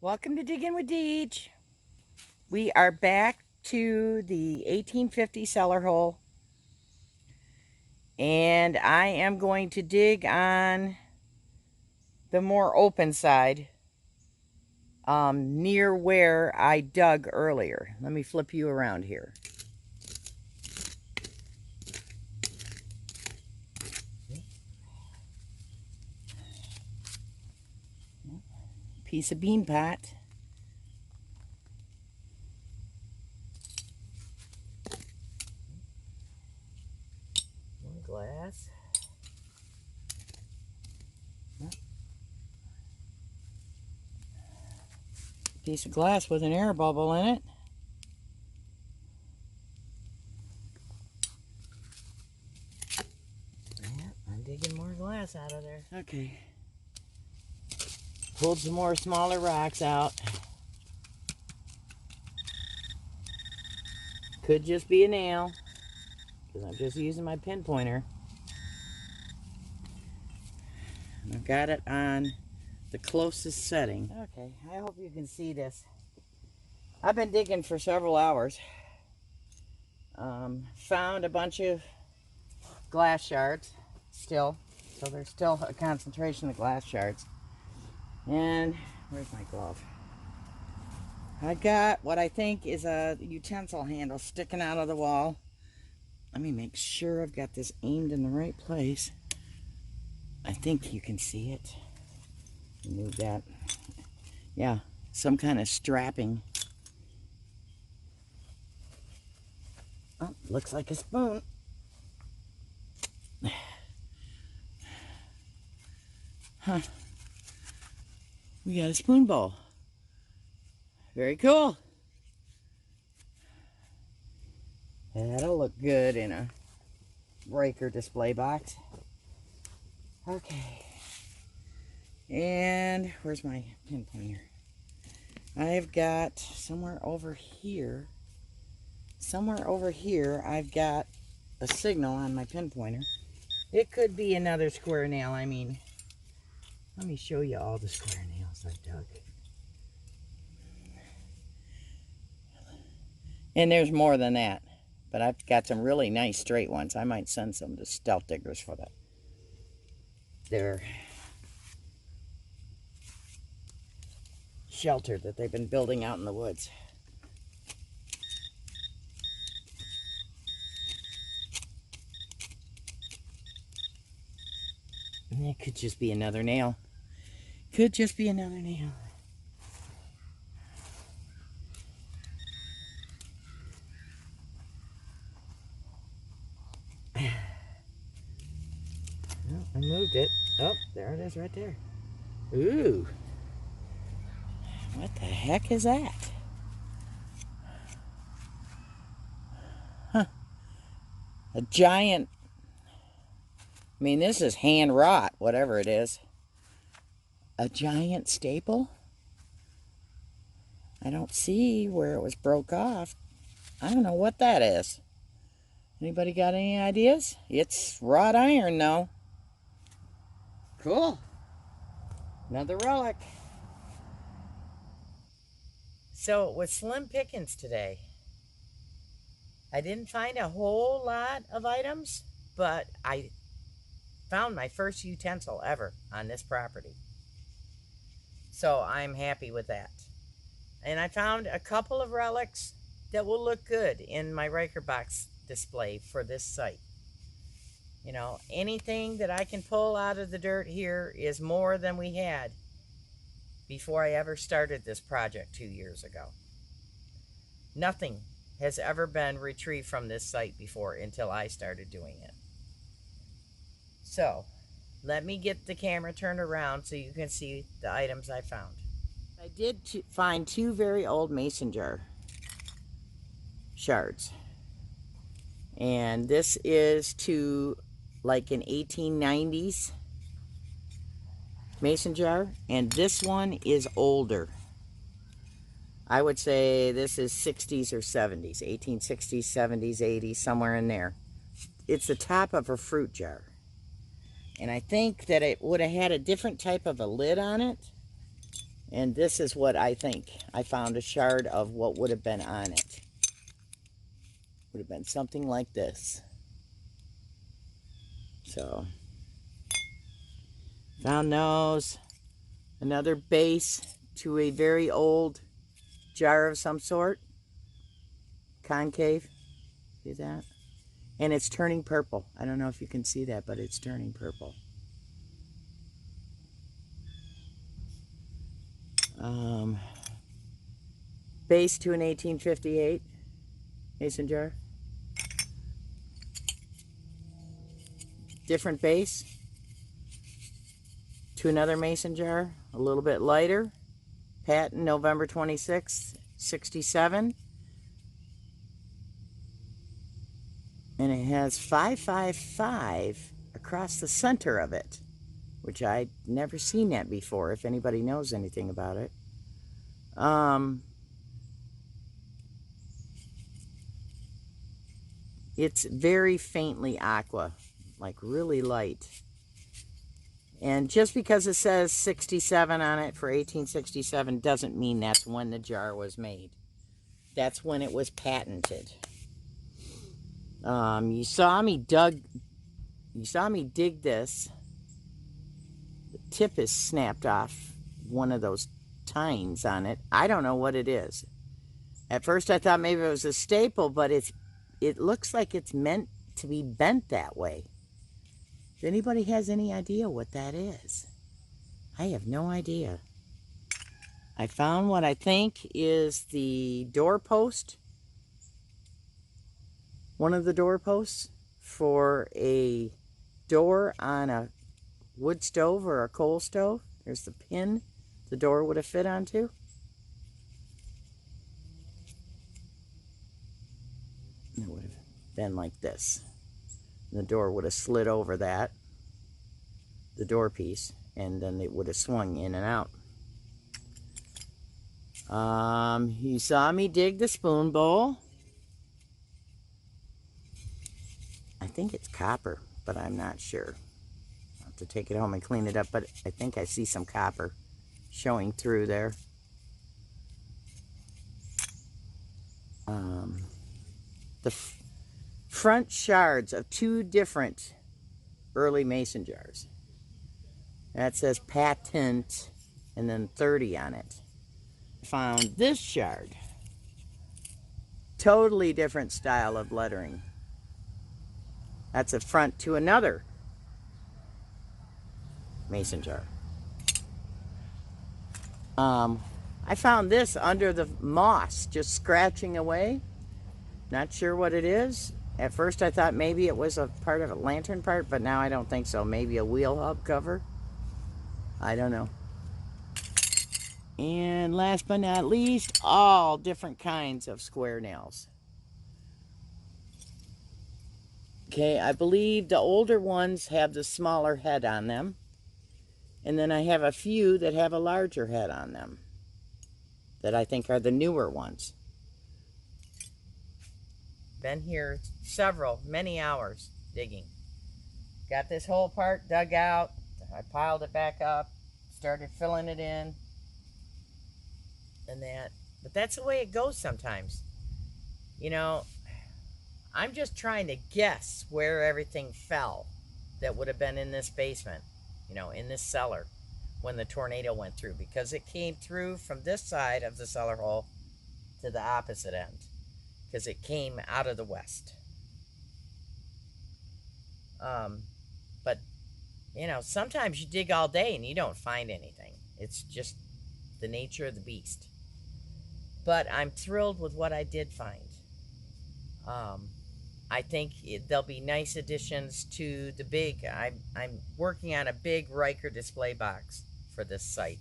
Welcome to Diggin with Deej. We are back to the 1850 cellar hole, and I am going to dig on the more open side near where I dug earlier. Let me flip you around here. Piece of bean pot. One glass. Piece of glass with an air bubble in it. Yeah, I'm digging more glass out of there. Okay. Pulled some more smaller rocks out. Could just be a nail, because I'm just using my pinpointer. And I've got it on the closest setting. Okay, I hope you can see this. I've been digging for several hours. Found a bunch of glass shards still. So there's still a concentration of glass shards. And where's my glove? I got what I think is a utensil handle sticking out of the wall. Let me make sure I've got this aimed in the right place. I think you can see it. Move that. Yeah, some kind of strapping. Oh, looks like a spoon. Huh. We got a spoon bowl. Very cool. That'll look good in a breaker display box. Okay. And where's my pinpointer? I've got somewhere over here, I've got a signal on my pinpointer. It could be another square nail. I mean, let me show you all the square nails I've dug. And there's more than that, but I've got some really nice straight ones. I might send some to stealth diggers for that. Their shelter that they've been building out in the woods. And it could just be another nail. Could just be another nail. Oh, I moved it. Oh, there it is right there. Ooh. What the heck is that? Huh. A giant, I mean, this is hand wrought, whatever it is. A giant staple? I don't see where it was broke off. I don't know what that is. Anybody got any ideas? It's wrought iron, though. Cool. Another relic. So it was slim pickings today. I didn't find a whole lot of items, but I found my first utensil ever on this property. So I'm happy with that. And I found a couple of relics that will look good in my Riker box display for this site. You know, anything that I can pull out of the dirt here is more than we had before I ever started this project 2 years ago. Nothing has ever been retrieved from this site before until I started doing it. So, let me get the camera turned around so you can see the items I found. I did find two very old mason jar shards. And this is to like an 1890s mason jar, and this one is older. I would say this is 60s or 70s, 1860s, 70s, 80s, somewhere in there. It's the top of a fruit jar. And I think that it would have had a different type of a lid on it. And this is what I think. I found a shard of what would have been on it. Would have been something like this. So, found those. Another base to a very old jar of some sort. Concave. See that? And it's turning purple. I don't know if you can see that, but it's turning purple. Base to an 1858 mason jar. Different base to another mason jar, a little bit lighter. Patent November 26th, 67. And it has 555 across the center of it, which I'd never seen that before, if anybody knows anything about it. It's very faintly aqua, like really light. And just because it says 67 on it for 1867 doesn't mean that's when the jar was made. That's when it was patented. You saw me dig this. The tip is snapped off one of those tines on it. I don't know what it is. At first I thought maybe it was a staple, but it looks like it's meant to be bent that way. If anybody has any idea what that is, I have no idea. I found what I think is the doorpost. One of the doorposts for a door on a wood stove or a coal stove. There's the pin the door would have fit onto. It would have been like this. The door would have slid over that, the door piece, and then it would have swung in and out. You saw me dig the spoon bowl. I think it's copper, but I'm not sure. I'll have to take it home and clean it up, but I think I see some copper showing through there. The front shards of two different early mason jars. That says patent and then 30 on it. I found this shard. Totally different style of lettering. That's a front to another mason jar. I found this under the moss, just scratching away. Not sure what it is. At first I thought maybe it was a part of a lantern part, but now I don't think so. Maybe a wheel hub cover. I don't know. And last but not least, all different kinds of square nails. Okay, I believe the older ones have the smaller head on them. And then I have a few that have a larger head on them, that I think are the newer ones. Been here many hours digging. Got this whole part dug out. I piled it back up, started filling it in, and that. But that's the way it goes sometimes. You know, I'm just trying to guess where everything fell that would have been in this basement, you know, in this cellar when the tornado went through, because it came through from this side of the cellar hole to the opposite end, because it came out of the west. But, you know, sometimes you dig all day and you don't find anything. It's just the nature of the beast. But I'm thrilled with what I did find. I think there'll be nice additions to the big. I'm working on a big Riker display box for this site.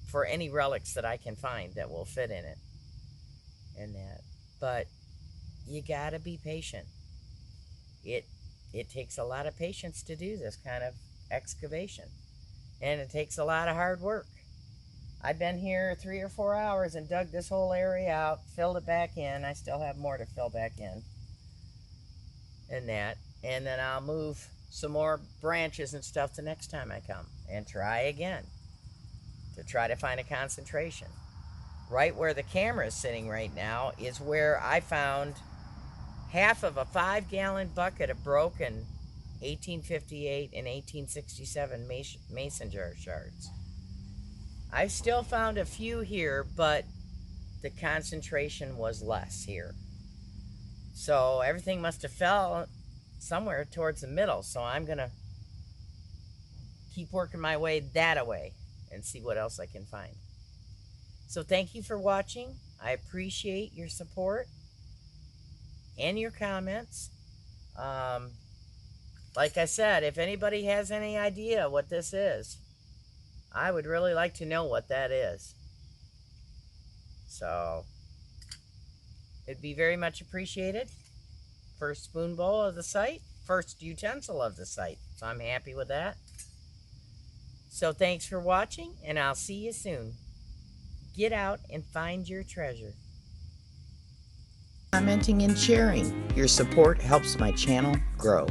For any relics that I can find that will fit in it. And that. But you gotta be patient. It takes a lot of patience to do this kind of excavation. And it takes a lot of hard work. I've been here 3 or 4 hours and dug this whole area out, filled it back in. I still have more to fill back in. And that. And then I'll move some more branches and stuff the next time I come. and try again to try to find a concentration. Right where the camera is sitting right now is where I found half of a 5-gallon bucket of broken 1858 and 1867 mason jar shards. I still found a few here, but the concentration was less here. So everything must have fell somewhere towards the middle. So I'm going to keep working my way that way and see what else I can find. So thank you for watching. I appreciate your support and your comments. Like I said, if anybody has any idea what this is, I would really like to know what that is. So it'd be very much appreciated. First spoon bowl of the site, first utensil of the site. So I'm happy with that. So thanks for watching, and I'll see you soon. Get out and find your treasure. Commenting and sharing. Your support helps my channel grow.